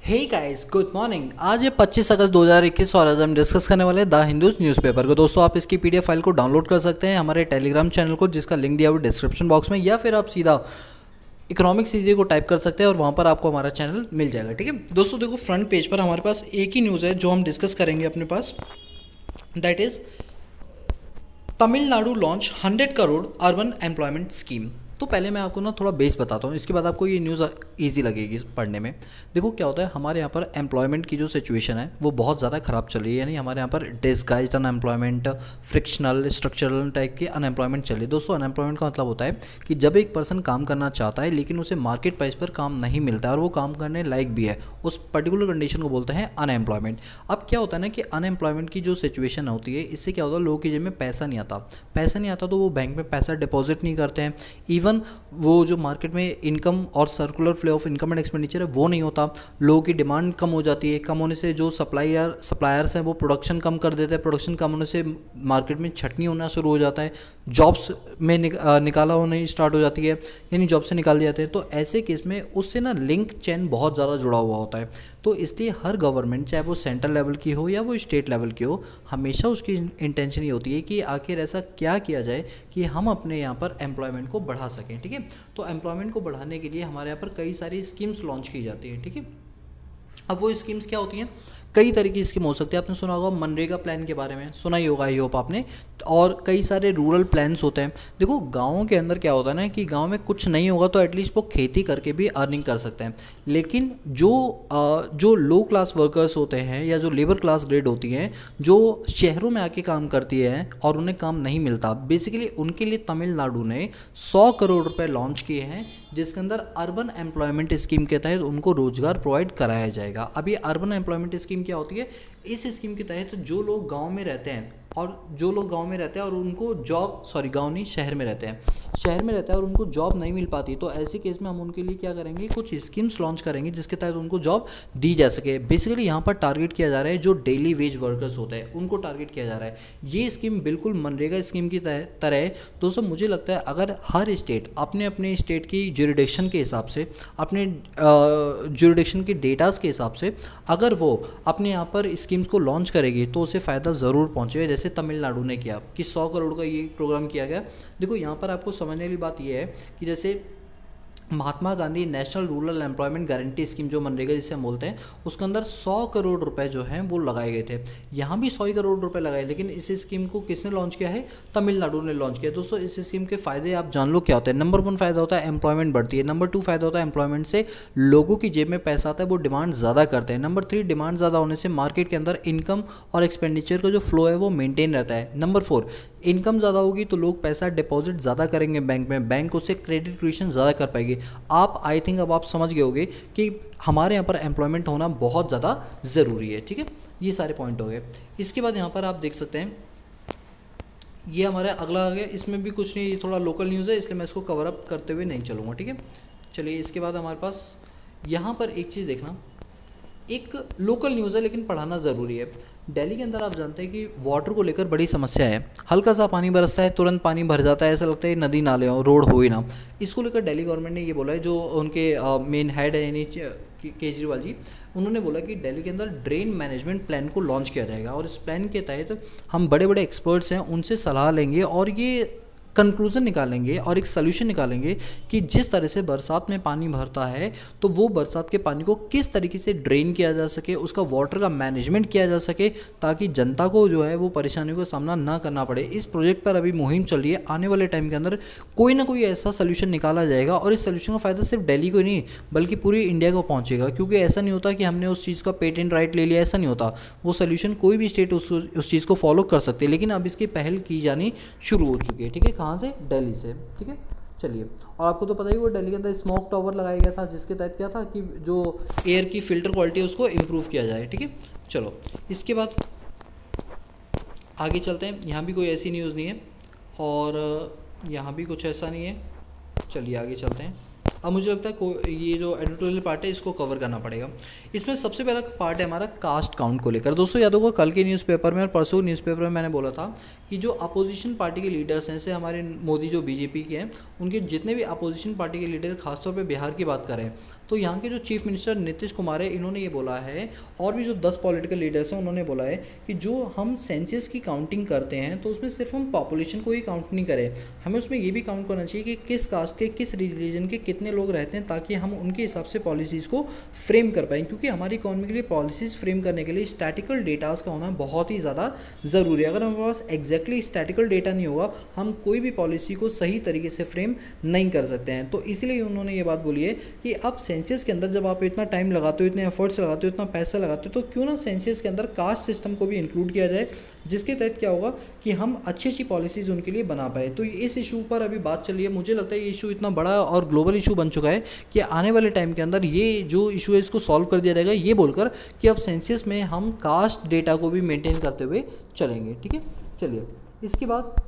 Hey guys, good morning. आज है 25 अगस्त 2021 और आज हम डिस्कस करने वाले हैं द हिंदू न्यूज़पेपर को। दोस्तों, आप इसकी पीडीएफ फाइल को डाउनलोड कर सकते हैं हमारे टेलीग्राम चैनल को, जिसका लिंक दिया हुआ डिस्क्रिप्शन बॉक्स में, या फिर आप सीधा इकोनॉमिक सीजे को टाइप कर सकते हैं और वहाँ पर आपको हमारा चैनल मिल जाएगा। ठीक है दोस्तों, देखो फ्रंट पेज पर हमारे पास एक ही न्यूज़ है जो हम डिस्कस करेंगे अपने पास, that is Tamil Nadu launch 100 crore urban employment scheme. तो पहले मैं आपको ना थोड़ा बेस बताता हूँ, इसके बाद आपको ये न्यूज़ इजी लगेगी पढ़ने में। देखो क्या होता है, हमारे यहाँ पर एम्प्लॉयमेंट की जो सिचुएशन है वो बहुत ज़्यादा ख़राब चल रही है। यानी हमारे यहाँ पर disguised unemployment, frictional, structural type की अनएम्प्लॉयमेंट चल रही है। दोस्तों, अनएम्प्लॉयमेंट का मतलब होता है कि जब एक पर्सन काम करना चाहता है लेकिन उसे मार्केट प्राइस पर काम नहीं मिलता है और वो काम करने लायक भी है, उस पर्टिकुलर कंडीशन को बोलते हैं अनएम्प्लॉयमेंट। अब क्या होता है ना कि अनएम्प्लॉयमेंट की जो सिचुएशन होती है, इससे क्या होता है, लोगों की जेब में पैसा नहीं आता तो वो बैंक में पैसा डिपॉजिट नहीं करते हैं। इवन वो जो मार्केट में इनकम और circular flow of income and expenditure है वो नहीं होता। लोगों की डिमांड कम हो जाती है, कम होने से जो सप्लायर्स हैं वो प्रोडक्शन कम कर देते हैं, प्रोडक्शन कम होने से मार्केट में छटनी होना शुरू हो जाता है, जॉब्स में निकाला होने स्टार्ट हो जाती है, यानी जॉब से निकाल दिए जाते हैं। तो ऐसे केस में उससे ना लिंक चेन बहुत ज़्यादा जुड़ा हुआ होता है। तो इसलिए हर गवर्नमेंट, चाहे वो सेंट्रल लेवल की हो या वो स्टेट लेवल की हो, हमेशा उसकी इंटेंशन ये होती है कि आखिर ऐसा क्या किया जाए कि हम अपने यहाँ पर एम्प्लॉयमेंट को बढ़ा सकें। ठीक है, तो एम्प्लॉयमेंट को बढ़ाने के लिए हमारे यहाँ पर कई सारी स्कीम्स लॉन्च की जाती हैं। ठीक है, अब वो स्कीम्स क्या होती हैं, कई तरह की स्कीम हो सकती है। आपने सुना होगा मनरेगा प्लान के बारे में, सुना ही होगा आई होप आपने, और कई सारे रूरल प्लान्स होते हैं। देखो गाँवों के अंदर क्या होता है ना कि गाँव में कुछ नहीं होगा तो एटलीस्ट वो खेती करके भी अर्निंग कर सकते हैं। लेकिन जो लो क्लास वर्कर्स होते हैं या जो लेबर क्लास ग्रेड होती हैं, जो शहरों में आके काम करती है और उन्हें काम नहीं मिलता, बेसिकली उनके लिए तमिलनाडु ने 100 करोड़ रुपए लॉन्च किए हैं, जिसके अंदर अर्बन एम्प्लॉयमेंट स्कीम के तहत उनको रोजगार प्रोवाइड कराया जाएगा। अब ये अर्बन एम्प्लॉयमेंट स्कीम क्या होती है, इस स्कीम के तहत जो लोग गांव में रहते हैं और उनको जॉब, सॉरी गांव नहीं, शहर में रहते हैं और उनको जॉब नहीं मिल पाती, तो ऐसे केस में हम उनके लिए क्या करेंगे, कुछ स्कीम्स लॉन्च करेंगे जिसके तहत उनको जॉब दी जा सके। बेसिकली यहाँ पर टारगेट किया जा रहा है जो डेली वेज वर्कर्स होते हैं, उनको टारगेट किया जा रहा है। ये स्कीम बिल्कुल मनरेगा स्कीम की तरह है। दोस्तों, मुझे लगता है अगर हर स्टेट अपने स्टेट की ज्यूरिडिक्शन के हिसाब से, अपने ज्यूरिडिक्शन के डेटास के हिसाब से अगर वो अपने यहाँ पर स्कीम्स को लॉन्च करेगी तो उसे फ़ायदा ज़रूर पहुँचेगा, जैसे तमिलनाडु ने किया कि 100 करोड़ का ये प्रोग्राम किया गया। देखो यहाँ पर आपको समझने वाली बात ये है कि जैसे Mahatma Gandhi national rural employment guarantee scheme, जो मनरेगा जिसे हम बोलते हैं, उसके अंदर 100 करोड़ रुपए जो हैं वो लगाए गए थे। यहाँ भी 100 करोड़ रुपए लगाए, लेकिन इस स्कीम को किसने लॉन्च किया है, तमिलनाडु ने लॉन्च किया। दोस्तों, इस स्कीम के फ़ायदे आप जान लो क्या होते हैं। नंबर 1 फ़ायदा होता है एम्प्लॉयमेंट बढ़ती है। नंबर 2 फ़ायदा होता है एम्प्लॉयमेंट से लोगों की जेब में पैसा आता है, वो डिमांड ज़्यादा करते हैं। नंबर 3, डिमांड ज़्यादा होने से मार्केट के अंदर इनकम और एक्सपेंडिचर का जो फ्लो है वो मेंटेन रहता है। नंबर 4, इनकम ज़्यादा होगी तो लोग पैसा डिपॉजिट ज़्यादा करेंगे बैंक में, बैंक उससे क्रेडिट क्रिएशन ज़्यादा कर पाएगी। आई थिंक अब आप समझ गए होंगे कि हमारे यहाँ पर एम्प्लॉयमेंट होना बहुत ज़्यादा ज़रूरी है। ठीक है, ये सारे पॉइंट हो गए। इसके बाद यहाँ पर आप देख सकते हैं, ये हमारा अगला आ गया। इसमें भी कुछ नहीं, ये थोड़ा लोकल न्यूज़ है, इसलिए मैं इसको कवर अप करते हुए नहीं चलूँगा। ठीक है, चलिए इसके बाद हमारे पास यहाँ पर एक चीज़ देखना, एक लोकल न्यूज़ है लेकिन पढ़ाना ज़रूरी है। दिल्ली के अंदर आप जानते हैं कि वाटर को लेकर बड़ी समस्या है। हल्का सा पानी बरसता है तुरंत पानी भर जाता है, ऐसा लगता है नदी नाले हो, रोड हो ही ना। इसको लेकर दिल्ली गवर्नमेंट ने ये बोला है, जो उनके मेन हेड है यानी केजरीवाल जी, उन्होंने बोला कि दिल्ली के अंदर ड्रेन मैनेजमेंट प्लान को लॉन्च किया जाएगा और इस प्लान के तहत हम बड़े बड़े एक्सपर्ट्स हैं उनसे सलाह लेंगे और ये कंक्लूजन निकालेंगे और एक सल्यूशन निकालेंगे कि जिस तरह से बरसात में पानी भरता है तो वो बरसात के पानी को किस तरीके से ड्रेन किया जा सके, उसका वाटर का मैनेजमेंट किया जा सके, ताकि जनता को जो है वो परेशानियों का सामना ना करना पड़े। इस प्रोजेक्ट पर अभी मुहिम चल रही है। आने वाले टाइम के अंदर कोई ना कोई ऐसा सोल्यूशन निकाला जाएगा और इस सोल्यूशन का फ़ायदा सिर्फ दिल्ली को नहीं बल्कि पूरी इंडिया को पहुँचेगा, क्योंकि ऐसा नहीं होता कि हमने उस चीज़ का पेटेंट राइट ले लिया, ऐसा नहीं होता। वो सोल्यूशन कोई भी स्टेट उस चीज़ को फॉलो कर सकते हैं, लेकिन अब इसकी पहल की जानी शुरू हो चुकी है। ठीक है, कहाँ से, दिल्ली से। ठीक है, चलिए, और आपको तो पता ही वो दिल्ली के अंदर स्मोक टावर लगाया गया था, जिसके तहत क्या था कि जो एयर की फिल्टर क्वालिटी है उसको इम्प्रूव किया जाए। ठीक है, चलो इसके बाद आगे चलते हैं। यहाँ भी कोई ऐसी न्यूज़ नहीं है और यहाँ भी कुछ ऐसा नहीं है। चलिए आगे चलते हैं। अब मुझे लगता है ये जो एडिटोरियल पार्ट है इसको कवर करना पड़ेगा। इसमें सबसे पहला पार्ट है हमारा कास्ट काउंट को लेकर। दोस्तों याद होगा कल के न्यूज़पेपर में और परसों न्यूज़पेपर में मैंने बोला था कि जो अपोजिशन पार्टी के लीडर्स हैं, जैसे हमारे मोदी जो बीजेपी के हैं, उनके जितने भी अपोजिशन पार्टी के लीडर, खासतौर पे बिहार की बात करें तो यहाँ के जो चीफ मिनिस्टर नीतीश कुमार है, इन्होंने ये बोला है, और भी जो 10 पॉलिटिकल लीडर्स हैं उन्होंने बोला है कि जो हम सेंसस की काउंटिंग करते हैं तो उसमें सिर्फ हम पॉपुलेशन को ही काउंट नहीं करें, हमें उसमें ये भी काउंट करना चाहिए कि किस कास्ट के, किस रिलीजन के कितने लोग रहते हैं, ताकि हम उनके हिसाब से पॉलिसीज़ को फ्रेम कर पाएँ। क्योंकि हमारी इकोनॉमी के लिए पॉलिसीज़ फ्रेम करने के लिए स्टैटिकल डेटास का होना बहुत ही ज़्यादा ज़रूरी है। अगर हमारे पास एग्जैक्टली स्टैटिकल डेटा नहीं होगा, हम कोई भी पॉलिसी को सही तरीके से फ्रेम नहीं कर सकते हैं। तो इसलिए उन्होंने ये बात बोली है कि अब सेंसस के अंदर जब आप इतना टाइम लगाते हो, इतने एफर्ट्स लगाते हो, इतना पैसा लगाते हो, तो क्यों ना सेंसस के अंदर कास्ट सिस्टम को भी इंक्लूड किया जाए, जिसके तहत क्या होगा कि हम अच्छी अच्छी पॉलिसीज़ उनके लिए बना पाए। तो इस इशू पर अभी बात चल रही है। मुझे लगता है ये इशू इतना बड़ा और ग्लोबल इशू बन चुका है कि आने वाले टाइम के अंदर ये जो इशू है इसको सॉल्व कर दिया जाएगा, ये बोलकर कि अब सेंसस में हम कास्ट डेटा को भी मेंटेन करते हुए चलेंगे। ठीक है, चलिए इसके बाद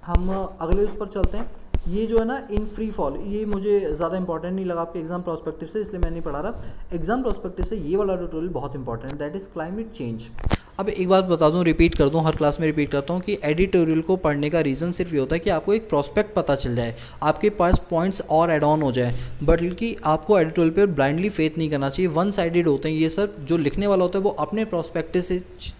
हम अगले उस पर चलते हैं। ये जो है ना इन फ्री फॉल, ये मुझे ज़्यादा इंपॉर्टेंट नहीं लगा आपके एग्जाम प्रोस्पेक्टिव से, इसलिए मैं नहीं पढ़ा रहा। एग्जाम प्रोस्पेक्टिव से ये वाला ट्यूटोरियल बहुत इंपॉर्टेंट है, दैट इज़ क्लाइमेट चेंज। अब एक बात बता दूं, रिपीट कर दूं, हर क्लास में रिपीट करता हूं कि एडिटोरियल को पढ़ने का रीज़न सिर्फ ये होता है कि आपको एक प्रोस्पेक्ट पता चल जाए, आपके पास पॉइंट्स और एड ऑन हो जाए, बल्कि आपको एडिटोरियल पर ब्लाइंडली फेथ नहीं करना चाहिए। वन साइडेड होते हैं ये सब, जो लिखने वाला होता है वो अपने प्रोस्पेक्टिव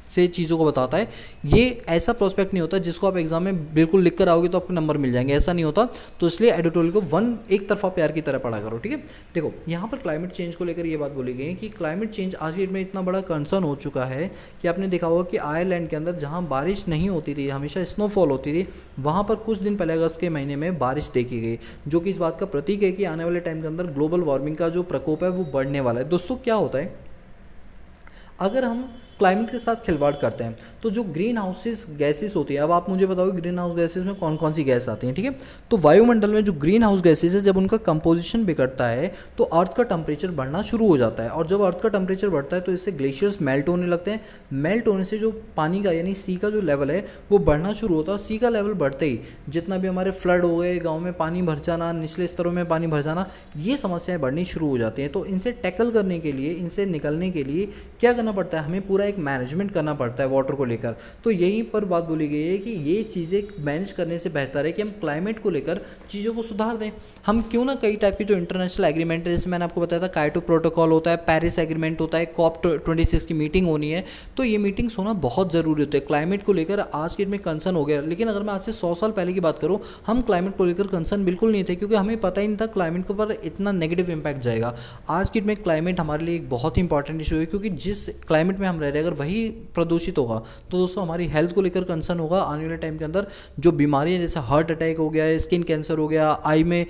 से चीज़ों को बताता है। ये ऐसा प्रोस्पेक्ट नहीं होता जिसको आप एग्जाम में बिल्कुल लिख कर आओगे तो आपके नंबर मिल जाएंगे, ऐसा नहीं होता। तो इसलिए एडिटोरियल को एक तरफा प्यार की तरह पढ़ा करो। ठीक है, देखो यहाँ पर क्लाइमेट चेंज को लेकर ये बात बोली गई है कि क्लाइमेट चेंज आज की डेट में इतना बड़ा कंसर्न हो चुका है कि आपने देखा होगा कि आयरलैंड के अंदर जहाँ बारिश नहीं होती थी, हमेशा स्नोफॉल होती थी, वहाँ पर कुछ दिन पहले अगस्त के महीने में बारिश देखी गई, जो कि इस बात का प्रतीक है कि आने वाले टाइम के अंदर ग्लोबल वार्मिंग का जो प्रकोप है वो बढ़ने वाला है। दोस्तों क्या होता है, अगर हम क्लाइमेट के साथ खिलवाड़ करते हैं तो जो ग्रीन हाउसेस गैसेस होती है, अब आप मुझे बताओ ग्रीन हाउस गैसेस में कौन कौन सी गैस आती हैं। ठीक है, तो वायुमंडल में जो ग्रीन हाउस गैसेस है, जब उनका कंपोजिशन बिगड़ता है तो अर्थ का टेम्परेचर बढ़ना शुरू हो जाता है, और जब अर्थ का टेम्परेचर बढ़ता है तो इससे ग्लेशियर्स मेल्ट होने लगते हैं। मेल्ट होने से जो पानी का यानी सी का जो लेवल है वो बढ़ना शुरू होता है। सी का लेवल बढ़ते ही जितना भी हमारे फ्लड हो गए, गाँव में पानी भर जाना, निचले स्तरों में पानी भर जाना, ये समस्याएँ बढ़नी शुरू हो जाती हैं। तो इनसे टैकल करने के लिए, इनसे निकलने के लिए क्या करना पड़ता है, हमें पूरा एक मैनेजमेंट करना पड़ता है वाटर को लेकर। तो यहीं पर बात बोली गई है कि ये चीज़ें मैनेज करने से बेहतर है कि हम क्लाइमेट को लेकर चीज़ों को सुधार दें। हम क्यों ना कई टाइप के जो इंटरनेशनल एग्रीमेंट है, जैसे मैंने आपको बताया था कायोटो प्रोटोकॉल होता है, पेरिस एग्रीमेंट होता है, COP26 की मीटिंग होनी है, तो ये मीटिंग्स होना बहुत ज़रूरी होता है। क्लाइमेट को लेकर आज के डेट में कंसर्न हो गया, लेकिन अगर मैं आज से 100 साल पहले की बात करूँ, हम क्लाइमेट को लेकर कंसर्न बिल्कुल नहीं थे, क्योंकि हमें पता ही नहीं था क्लाइमेट के ऊपर इतना नेगेटिव इम्पैक्ट जाएगा। आज की डेट में क्लाइमेट हमारे लिए एक बहुत ही इंपॉर्टेंट इशू है, क्योंकि जिस क्लाइमेट में हम रह रहे हैं अगर वही प्रदूषित होगा तो दोस्तों हमारी हेल्थ को लेकर कंसर्न होगा। आने वाले टाइम के अंदर जो बीमारियां जैसे हार्ट अटैक हो गया है, स्किन कैंसर हो गया, आई में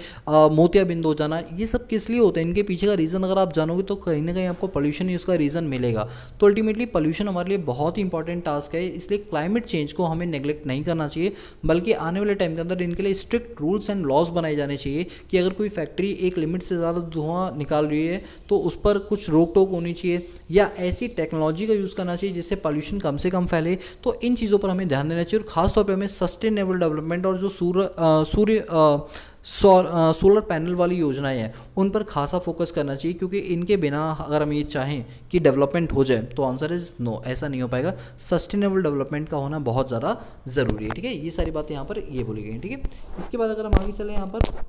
मोतियाबिंद हो जाना, ये सब किस लिए होते हैं, इनके पीछे का रीज़न अगर आप जानोगे तो कहीं ना कहीं आपको पोल्यूशन ही उसका रीज़न मिलेगा। तो अल्टीमेटली पोल्यूशन हमारे लिए बहुत ही इंपॉर्टेंट टास्क है, इसलिए क्लाइमेट चेंज को हमें नेग्लेक्ट नहीं करना चाहिए, बल्कि आने वाले टाइम के अंदर इनके लिए स्ट्रिक्ट रूल्स एंड लॉज बनाए जाने चाहिए कि अगर कोई फैक्ट्री एक लिमिट से ज़्यादा धुआं निकाल रही है तो उस पर कुछ रोक टोक होनी चाहिए, या ऐसी टेक्नोलॉजी का यूज़ करना चाहिए जिससे पॉल्यूशन कम से कम फैले। तो इन चीज़ों पर हमें ध्यान देना चाहिए, और खासतौर पे हमें सस्टेनेबल डेवलपमेंट और जो सोलर पैनल वाली योजनाएं हैं उन पर खासा फोकस करना चाहिए, क्योंकि इनके बिना अगर हम ये चाहें कि डेवलपमेंट हो जाए तो आंसर इज़ नो, ऐसा नहीं हो पाएगा। सस्टेनेबल डेवलपमेंट का होना बहुत ज़्यादा ज़रूरी है। ठीक है, ये सारी बातें यहाँ पर ये बोली गई। ठीक है, इसके बाद अगर हम आगे चलें यहाँ पर,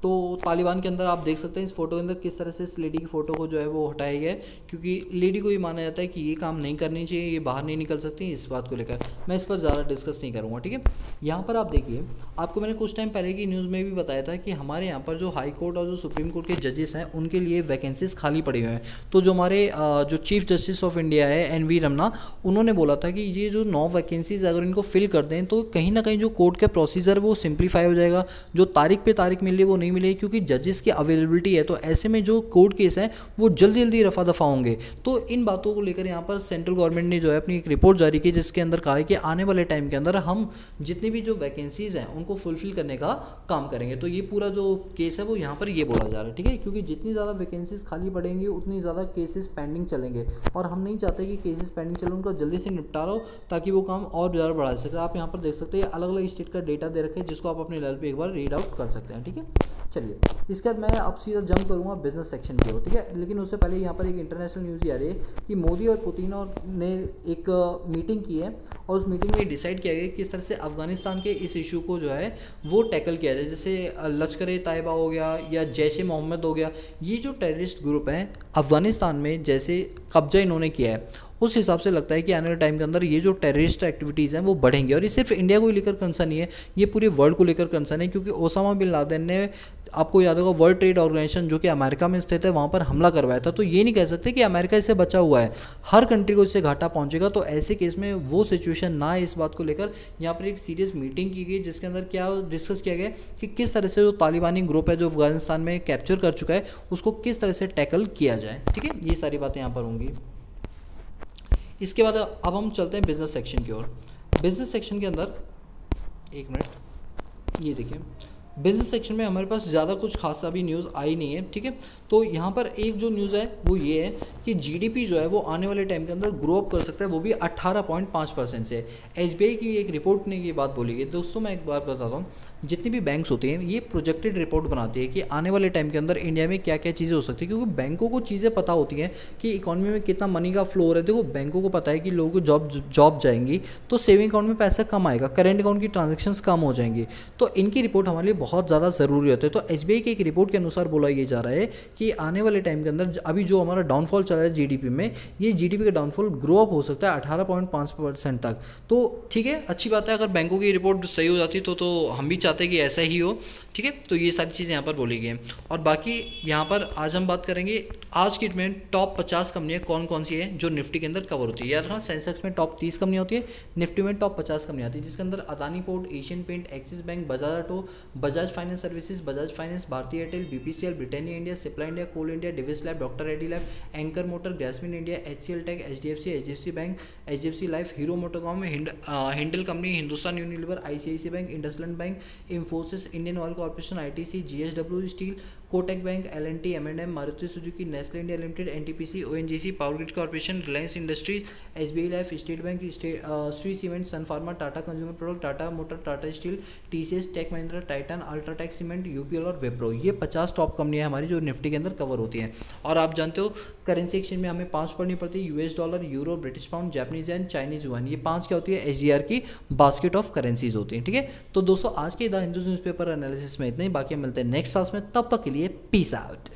तो तालिबान के अंदर आप देख सकते हैं इस फोटो के अंदर किस तरह से इस लेडी की फ़ोटो को जो है वो हटाया गया है, क्योंकि लेडी को ये माना जाता है कि ये काम नहीं करनी चाहिए, ये बाहर नहीं निकल सकती। इस बात को लेकर मैं इस पर ज़्यादा डिस्कस नहीं करूँगा। ठीक है, यहाँ पर आप देखिए, आपको मैंने कुछ टाइम पहले की न्यूज़ में भी बताया था कि हमारे यहाँ पर जो हाई कोर्ट और जो सुप्रीम कोर्ट के जजेस हैं उनके लिए वैकेंसीज खाली पड़ी हुई हैं। तो जो हमारे जो चीफ जस्टिस ऑफ इंडिया है NV रमना, उन्होंने बोला था कि ये जो 9 वैकेंसीज अगर इनको फिल कर दें तो कहीं ना कहीं जो कोर्ट का प्रोसीजर वो सिंप्लीफाई हो जाएगा, जो तारीख पे तारीख मिल रही है वो नहीं मिलेगी, क्योंकि जजेस की अवेलेबिलिटी है। तो ऐसे में जो कोर्ट केस हैं वो जल्दी जल्दी रफा दफा होंगे। तो इन बातों को लेकर यहाँ पर सेंट्रल गवर्नमेंट ने जो है अपनी एक रिपोर्ट जारी की, जिसके अंदर कहा है कि आने वाले टाइम के अंदर हम जितनी भी जो वैकेंसीज हैं उनको फुलफिल करने का काम करेंगे। तो ये पूरा जो केस है वो यहाँ पर ये बोला जा रहा है। ठीक है, क्योंकि जितनी ज़्यादा वैकेंसीज खाली पड़ेंगी उतनी ज़्यादा केसेस पेंडिंग चलेंगे, और हम नहीं चाहते कि केसेस पेंडिंग चले, उनका जल्दी से निपटारा हो ताकि वो काम और ज़्यादा बढ़ा सके। आप यहाँ पर देख सकते हैं अलग अलग स्टेट का डेटा दे रखे हैं, जिसको आप अपने लेवल पे एक बार रीड आउट कर सकते हैं। ठीक है, चलिए, इसके बाद मैं अब सीधा जंप करूँगा बिजनेस सेक्शन की ओर, ठीक है। लेकिन उससे पहले यहाँ पर एक इंटरनेशनल न्यूज़ ये आ रही है कि मोदी और पुतिन ने एक मीटिंग की है और उस मीटिंग में डिसाइड किया गया कि किस तरह से अफगानिस्तान के इस इशू को जो है वो टैकल किया जाए। जैसे लश्कर ए तैयबा हो गया या जैश ए मोहम्मद हो गया, ये जो टेररिस्ट ग्रुप हैं अफगानिस्तान में जैसे कब्जा इन्होंने किया है, उस हिसाब से लगता है कि आने वाले टाइम के अंदर ये जो टेररिस्ट एक्टिविटीज़ हैं वो बढ़ेंगी। और ये सिर्फ इंडिया को लेकर कंसर्न नहीं है, ये पूरे वर्ल्ड को लेकर कंसर्न है, क्योंकि ओसामा बिन लादेन ने, आपको याद होगा, वर्ल्ड ट्रेड ऑर्गेनाइजेशन जो कि अमेरिका में स्थित है वहाँ पर हमला करवाया था। तो ये नहीं कह सकते कि अमेरिका इससे बचा हुआ है, हर कंट्री को इससे घाटा पहुँचेगा। तो ऐसे केस में वो सिचुएशन ना है, इस बात को लेकर यहाँ पर एक सीरियस मीटिंग की गई जिसके अंदर क्या डिस्कस किया गया कि किस तरह से जो तालिबानी ग्रुप है जो अफगानिस्तान में कैप्चर कर चुका है उसको किस तरह से टैकल किया जाए, ठीक है। ये सारी बातें यहाँ पर होंगी। इसके बाद अब हम चलते हैं बिजनेस सेक्शन की ओर। बिजनेस सेक्शन के अंदर एक मिनट, ये देखिए बिजनेस सेक्शन में हमारे पास ज़्यादा कुछ खासा भी न्यूज़ आई नहीं है, ठीक है। तो यहाँ पर एक जो न्यूज़ है वो ये है कि जीडीपी जो है वो आने वाले टाइम के अंदर ग्रो अप कर सकता है, वो भी 18.5% से। एसबीआई की एक रिपोर्ट ने ये बात बोली गई। दोस्तों मैं एक बात बताता हूँ, जितनी भी बैंक्स होती हैं ये प्रोजेक्टेड रिपोर्ट बनाती है कि आने वाले टाइम के अंदर इंडिया में क्या क्या चीज़ें हो सकती है, क्योंकि बैंकों को चीज़ें पता होती हैं कि इकॉनमी में कितना मनी का फ्लो हो रहा है। देखो बैंकों को पता है कि लोगों को जॉब जाएंगी तो सेविंग अकाउंट में पैसा कम आएगा, करेंट अकाउंट की ट्रांजेक्शन्स कम हो जाएंगी, तो इनकी रिपोर्ट हमारे लिए बहुत ज़्यादा ज़रूरी होती है। तो एसबीआई की एक रिपोर्ट के अनुसार बोला ये जा रहा है कि आने वाले टाइम के अंदर अभी जो हमारा डाउनफॉल चल रहा है जीडीपी में, ये जीडीपी का डाउनफॉल ग्रो अप हो सकता है 18.5% तक। तो ठीक है, अच्छी बात है, अगर बैंकों की रिपोर्ट सही हो जाती तो हम भी चाहते हैं कि ऐसा ही हो, ठीक है। तो ये सारी चीज़ें यहाँ पर बोली गई हैं। और बाकी यहाँ पर आज हम बात करेंगे आज की डेट में टॉप 50 कंपनियाँ कौन कौन सी हैं जो निफ्टी के अंदर कवर होती है। याद रखना, सेंसेक्स में टॉप 30 कंपनियाँ होती है, निफ्टी में टॉप 50 कंपनियाँ आती है, जिसके अंदर Adani port, Asian paint, Axis bank, Bajaj auto, Bajaj finance services, Bajaj finance, Bharti Airtel, BPCL, Britannia India, Cipla India, coal India, Divi's lab, doctor Reddy lab, एंकर motor, Grasim India, HCL tech, HDFC bank, HDFC life, hero MotoCorp, हिंडल company, Hindustan Unilever, ICICI bank, IndusInd bank, Infosys, Indian oil corporation, ITC, JSW steel, Kotak bank, LNT, एम&एम, Maruti Suzuki, Nestle India limited, NTPC, ONGC, power grid corporation, Reliance industries, SBI life, state bank, Shree cement, sun pharma, Tata consumer product, Tata motor, Tata steel, TCS, tech Mahindra, Titan, UltraTech cement, UPL और विप्रो। ये 50 top कंपनियां हमारी जो Nifty के अंदर cover होती हैं। और आप जानते हो करेंसी एक्सचेंज में हमें 5 पढ़नी पड़ती है, US dollar, euro, British pound, Japanese yen, Chinese yuan. ये 5 क्या होती है, एसडीआर की बास्केट ऑफ करेंसीज होती हैं, ठीक है। तो दोस्तों आज के द हिंदू न्यूज़पेपर एनालिसिस में इतना ही, बाकी मिलते हैं नेक्स्ट क्लास में, तब तक के लिए पीस आउट।